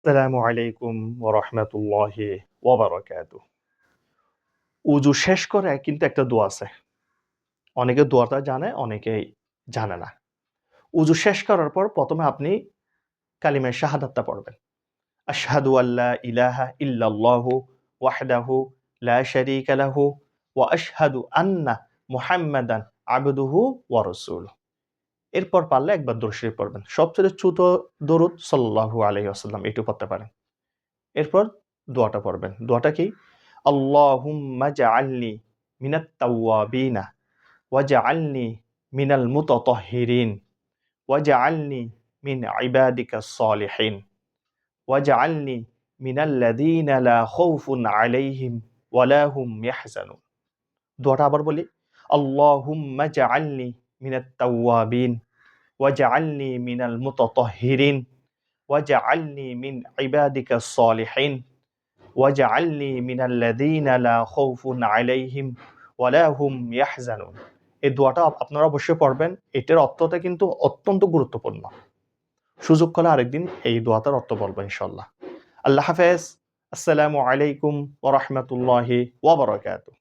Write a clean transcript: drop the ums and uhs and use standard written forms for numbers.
আসসালামু আলাইকুম ওয়া রাহমাতুল্লাহি ওয়া বারাকাতুহু। উযু শেষ করে কিন্তু একটা দোয়া আছে। অনেকে দোয়াটা জানে, অনেকেই জানে না। উযু শেষ করার পর ১ম এ আপনি কালিমায়ে শাহাদাতটা পড়বেন। আশহাদু আল্লা ইলাহা ইল্লাল্লাহু ওয়াহদাহু লা শারীকা লাহু ওয়া আশহাদু আন্না মুহাম্মাদান আবদুহু ওয়া রাসূলুহু। এরপর পারলে একবার দরুদ শরীফ পড়বেন। সবচেয়ে ছোট দরুদ সাল্লাল্লাহু আলাইহি ওয়াসাল্লাম এটুকু পড়তে পারেন। এরপর দোয়াটা পড়বেন। দোয়াটা কি? আল্লাহুম্মা জাআলনি মিনাত তাওয়াবিনা ওয়াজআলনি মিনাল মুতাতাহহিরিন ওয়াজআলনি মিন ইবাদিকাস সলিহিন ওয়াজআলনি মিনাল্লাযীনা লা খাউফুন আলাইহিম ওয়া লা হুম ইয়াহজানুন। দোয়াটা আবার বলি। আল্লাহুম্মা জাআলনি মিনাত তাওয়াবিন ওয়াজআলনি মিনাল মুতাতাহহিরিন ওয়াজআলনি মিন ইবাদিকাস সলিহিন ওয়াজআলনি মিনাল্লাযীনা লা খাউফুন আলাইহিম ওয়া লা হুম ইয়াহজানুন। এই দোয়াটা আপনারা অবশ্যই পড়বেন। এটার অর্থটা কিন্তু অত্যন্ত গুরুত্বপূর্ণ। সুযোগ হলে আরেকদিন এই দোয়াটার অর্থ বলব ইনশাআল্লাহ। আল্লাহ হাফেজ। আসসালামু আলাইকুম ওয়া রাহমাতুল্লাহি ওয়া বারাকাতুহু।